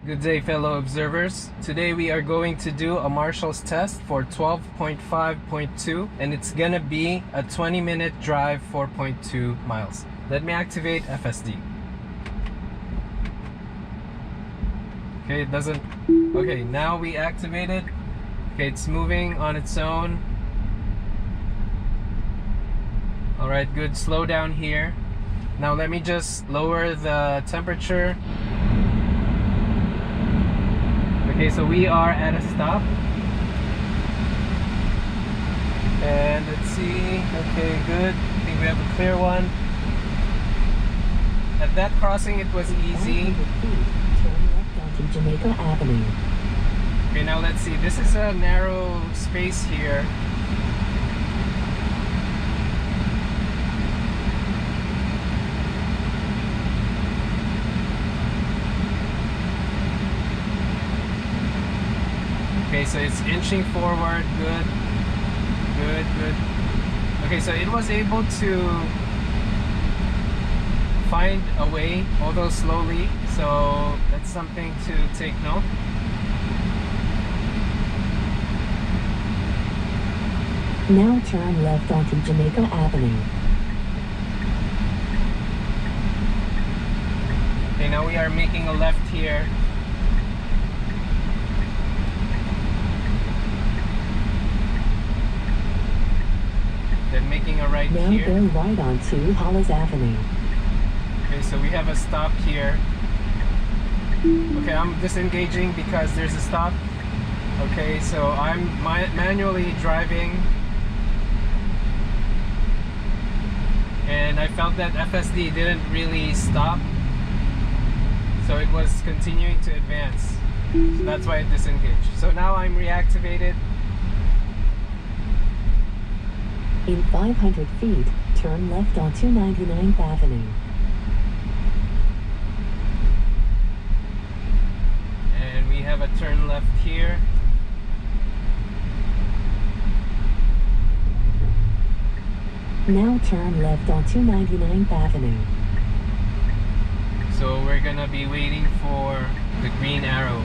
Good day, fellow observers. Today we are going to do a marshal's test for 12.5.2 and it's gonna be a 20-minute drive, 4.2 miles. Let me activate FSD. Okay, it doesn't... Okay, now we activate it. Okay, it's moving on its own. Alright, good. Slow down here. Now let me just lower the temperature. Okay, so we are at a stop. And let's see. Okay, good. I think we have a clear one. At that crossing, it was easy. Turn left onto Jamaica Ave. Okay, now let's see. This is a narrow space here. Okay, so it's inching forward. Good. Good, good. Okay, so it was able to find a way, although slowly. So that's something to take note. Now turn left onto Jamaica Avenue. Okay, now we are making a left here. Then making a right now here. Now go right onto Hollis Avenue. Okay, so we have a stop here. Okay, I'm disengaging because there's a stop. Okay, so I'm manually driving. And I felt that FSD didn't really stop. So it was continuing to advance. So that's why it disengaged. So now I'm reactivated. In 500 feet, turn left onto 99th Avenue. And we have a turn left here. Now turn left onto 99th Avenue. So we're gonna be waiting for the green arrow.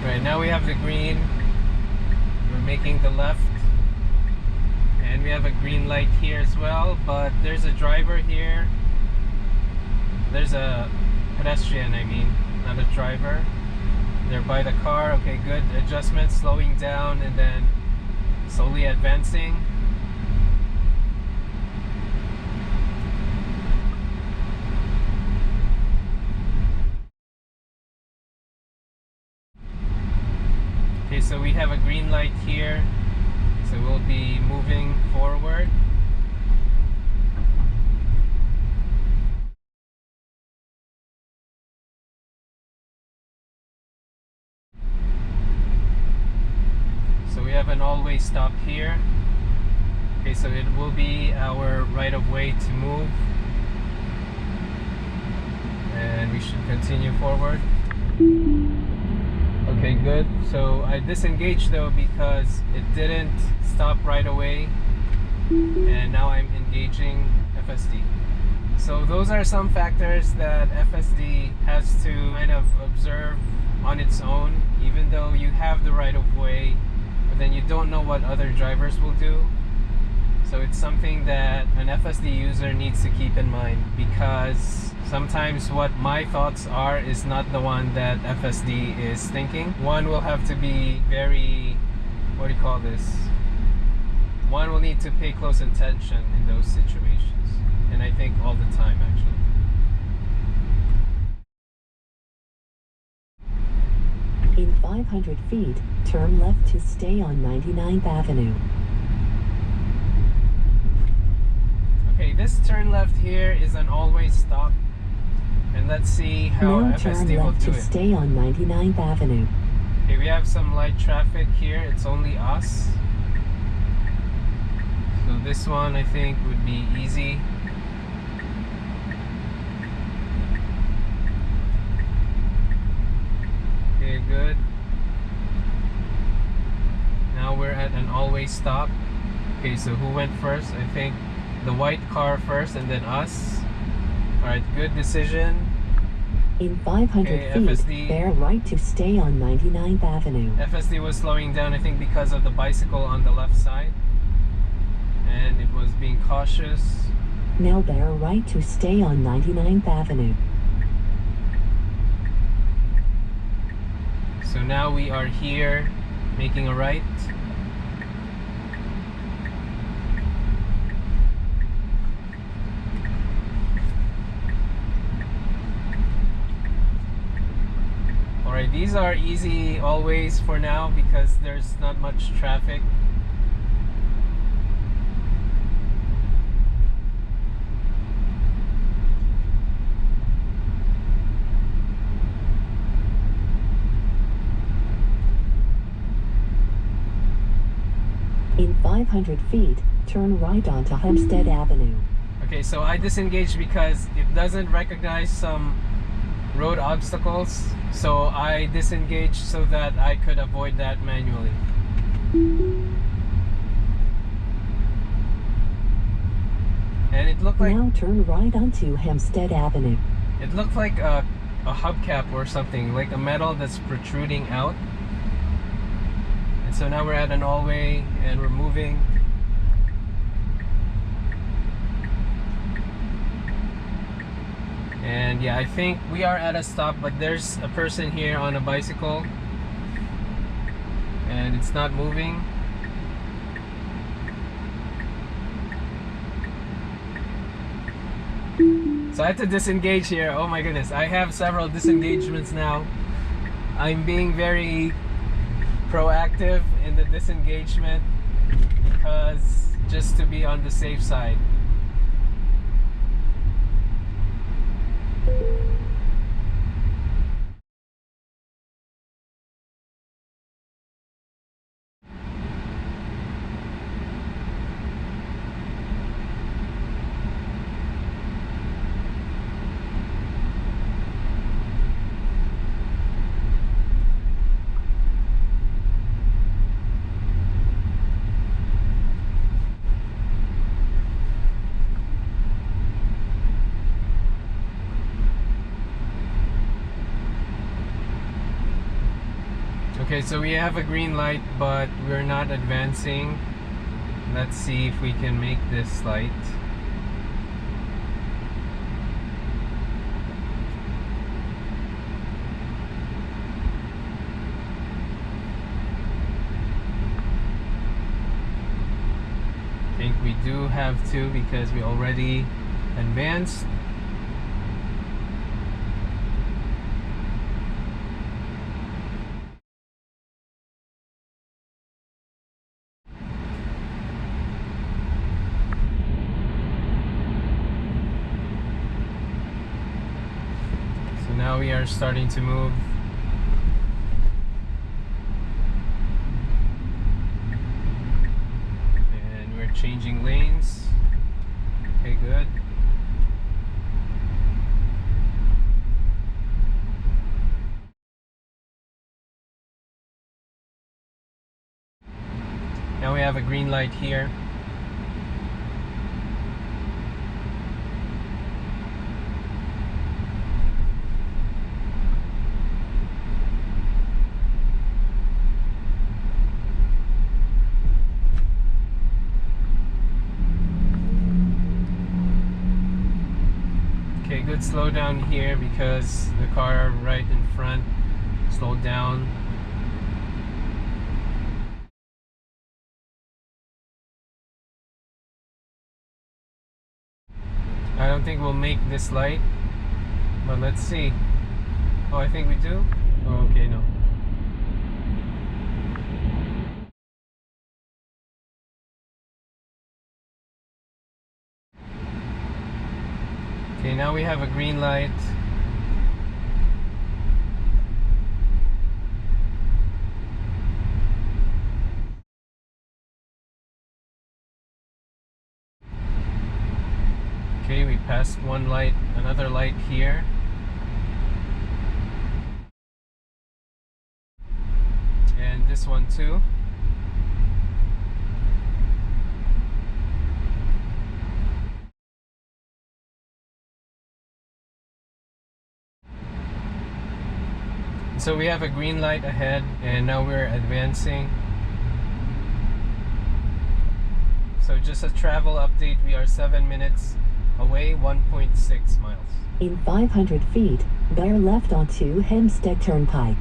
Right, now we have the green. We're making the left. And we have a green light here as well, but there's a driver here. There's a pedestrian, I mean, not a driver. They're by the car. Okay, good. Adjustment, slowing down and then slowly advancing. Okay, so we have a green light here, so we'll be moving forward. So we have an all-way stop here. Okay, so it will be our right of way to move. And we should continue forward. Okay, good. So I disengaged though because it didn't stop right away. And now I'm engaging FSD. So those are some factors that FSD has to kind of observe on its own, even though you have the right of way, but then you don't know what other drivers will do. So it's something that an FSD user needs to keep in mind, because sometimes what my thoughts are is not the one that FSD is thinking. One will have to be very, what do you call this? One will need to pay close attention in those situations. And I think all the time, actually. In 500 feet, turn left to stay on 99th Avenue. Okay, this turn left here is an always stop. And let's see how now FSD turn will left do to it. stay on 99th Avenue. Okay, we have some light traffic here. It's only us. So this one I think would be easy. Okay, good. Now we're at an all-way stop. Okay, so who went first? I think the white car first and then us. Alright, good decision. In 500 Okay, feet, FSD. bear right to stay on 99th Avenue. FSD was slowing down, I think, because of the bicycle on the left side. And it was being cautious. Now bear right to stay on 99th Avenue. So now we are here, making a right. Alright, these are easy always for now because there's not much traffic. In 500 feet, turn right onto Hempstead Avenue. Okay, so I disengaged because it doesn't recognize some road obstacles. So I disengaged so that I could avoid that manually. And it looked like Now turn right onto Hempstead Avenue. it looked like a hubcap or something, like a metal that's protruding out. And so now we're at an all-way and we're moving. And yeah, I think we are at a stop, but there's a person here on a bicycle and it's not moving. So I had to disengage here. Oh my goodness, I have several disengagements now. I'm being very proactive in the disengagement because just to be on the safe side. Okay, so we have a green light, but we're not advancing. Let's see if we can make this light. I think we do have to because we already advanced. Now we are starting to move. And we're changing lanes. Okay, good. Now we have a green light here. Okay, good slowdown here because the car right in front slowed down. I don't think we'll make this light, but let's see. Oh, I think we do? Oh, okay, no. Okay, now we have a green light. Okay, we passed one light, another light here. And this one too. So we have a green light ahead and now we're advancing. So just a travel update, we are 7 minutes away, 1.6 miles. In 500 feet, bear left onto Hempstead Turnpike.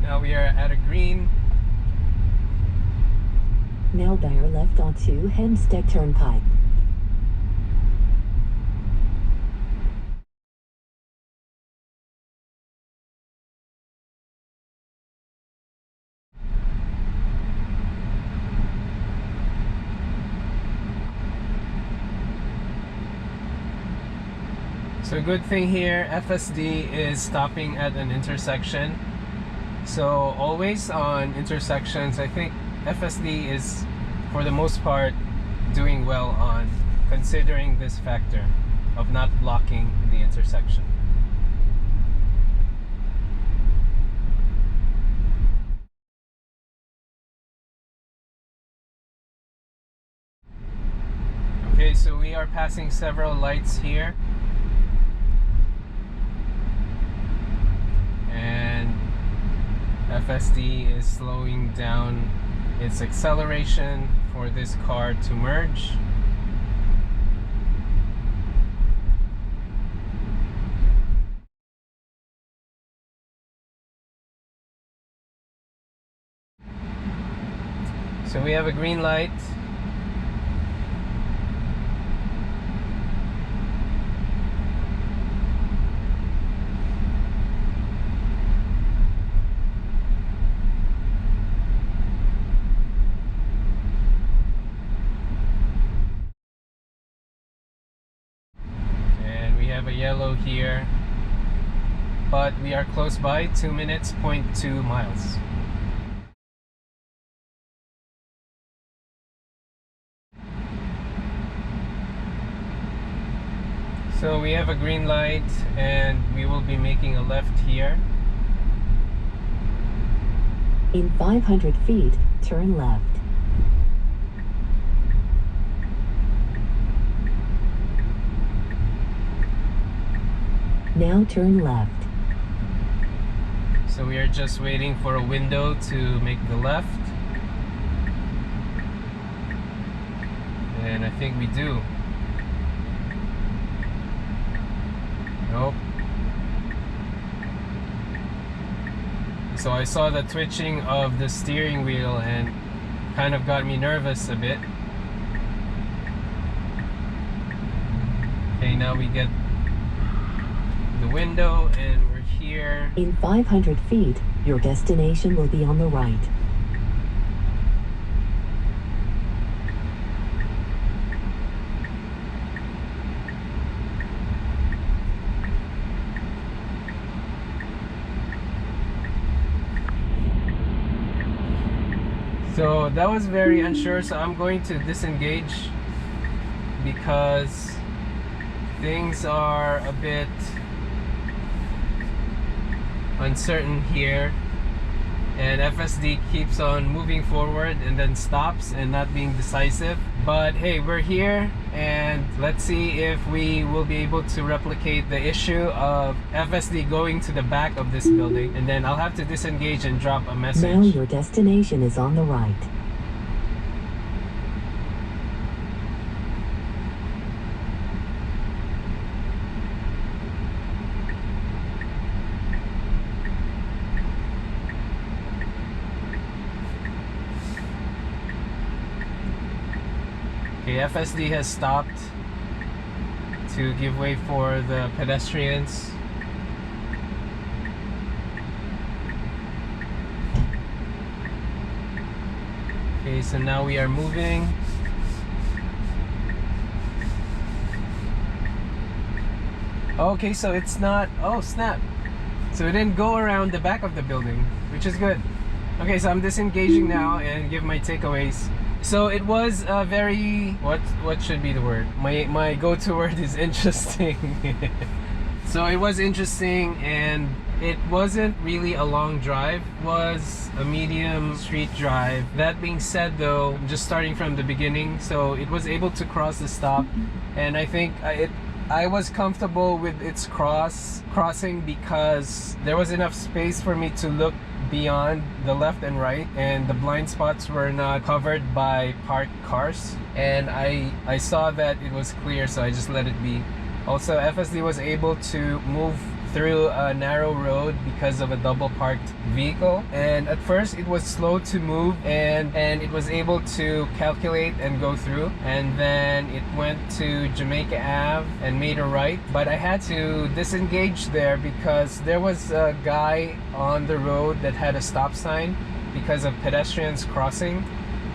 Now we are at a green. Now bear left onto Hempstead Turnpike. So good thing here, FSD is stopping at an intersection. So always on intersections, I think FSD is, for the most part, doing well on considering this factor of not blocking the intersection. Okay, so we are passing several lights here. And FSD is slowing down its acceleration for this car to merge. So we have a green light. A yellow here, but we are close by, 2 minutes, 0.2 miles. So we have a green light and we will be making a left here. In 500 feet, turn left. Now turn left. So we are just waiting for a window to make the left. And I think we do. Nope. So I saw the twitching of the steering wheel and kind of got me nervous a bit. Okay, now we get the window and we're here. In 500 feet, your destination will be on the right. So that was very unsure, so I'm going to disengage because things are a bit uncertain here, and FSD keeps on moving forward and then stops and not being decisive. But hey, we're here and let's see if we will be able to replicate the issue of FSD going to the back of this building, and then I'll have to disengage and drop a message. Now your destination is on the right. Okay, FSD has stopped to give way for the pedestrians. Okay, so now we are moving. Okay, so it's not, oh snap. So it didn't go around the back of the building, which is good. Okay, so I'm disengaging now and give my takeaways. So it was a very, what should be the word? My go-to word is interesting. So it was interesting, and It wasn't really a long drive, it was a medium street drive. That being said though, I'm just starting from the beginning, so it was able to cross the stop, and I think I was comfortable with its crossing because there was enough space for me to look beyond the left and right, and the blind spots were not covered by parked cars, and I saw that it was clear, so I just let it be. Also, FSD was able to move through a narrow road because of a double parked vehicle, and at first it was slow to move, and it was able to calculate and go through, and then it went to Jamaica Ave and made a right, but I had to disengage there because there was a guy on the road that had a stop sign because of pedestrians crossing,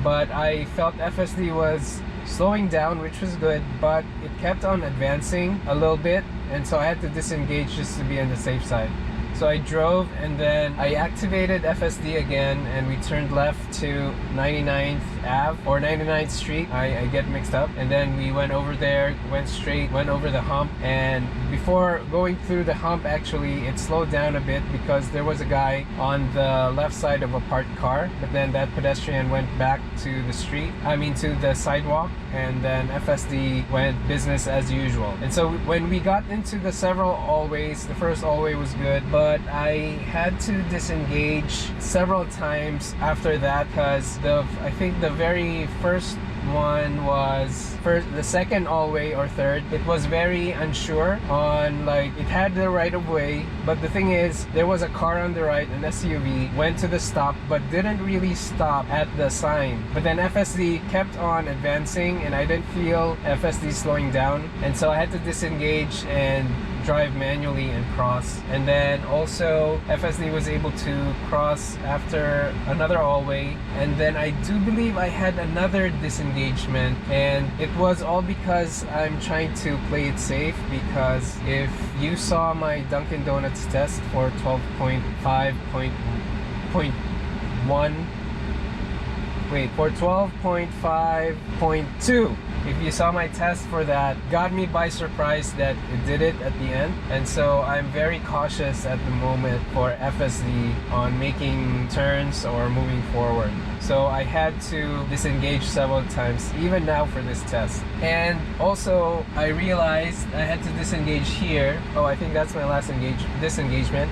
but I felt FSD was slowing down, which was good, but it kept on advancing a little bit, and so I had to disengage just to be on the safe side. So I drove, and then I activated FSD again, and we turned left to 99th Ave or 99th Street. I get mixed up, and then we went over there, went straight, went over the hump, and before going through the hump, actually it slowed down a bit because there was a guy on the left side of a parked car, but then that pedestrian went back to the street, to the sidewalk, and then FSD went business as usual. And so when we got into the several hallways, the first hallway was good, but I had to disengage several times after that because I think the very first one was the second hallway or third. It was very unsure on, like, it had the right of way, but the thing is there was a car on the right, an SUV, went to the stop but didn't really stop at the sign, but then FSD kept on advancing and I didn't feel FSD slowing down, and so I had to disengage and drive manually and cross. And then also FSD was able to cross after another hallway, and then I do believe I had another disengagement, and it was all because I'm trying to play it safe, because if you saw my Dunkin' Donuts test for 12.5.2, if you saw my test for that, got me by surprise that it did it at the end. And so I'm very cautious at the moment for FSD on making turns or moving forward. So I had to disengage several times, even now for this test. And also I realized I had to disengage here. Oh, I think that's my last disengagement,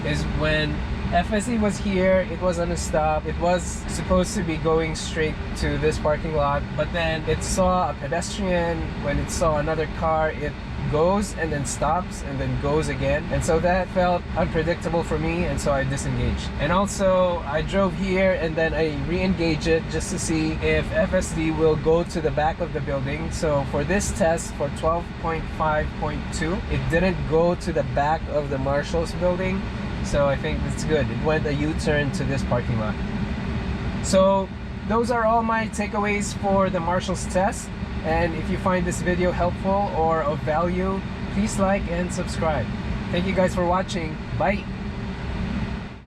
is when FSD was here, it was on a stop. It was supposed to be going straight to this parking lot, but then it saw a pedestrian. When it saw another car, it goes and then stops and then goes again. And so that felt unpredictable for me, and so I disengaged. And also I drove here and then I re-engaged it just to see if FSD will go to the back of the building. So for this test, for 12.5.2, it didn't go to the back of the Marshall's building. So I think that's good. It went a U-turn to this parking lot. So those are all my takeaways for the Marshall's test. And if you find this video helpful or of value, please like and subscribe. Thank you guys for watching. Bye.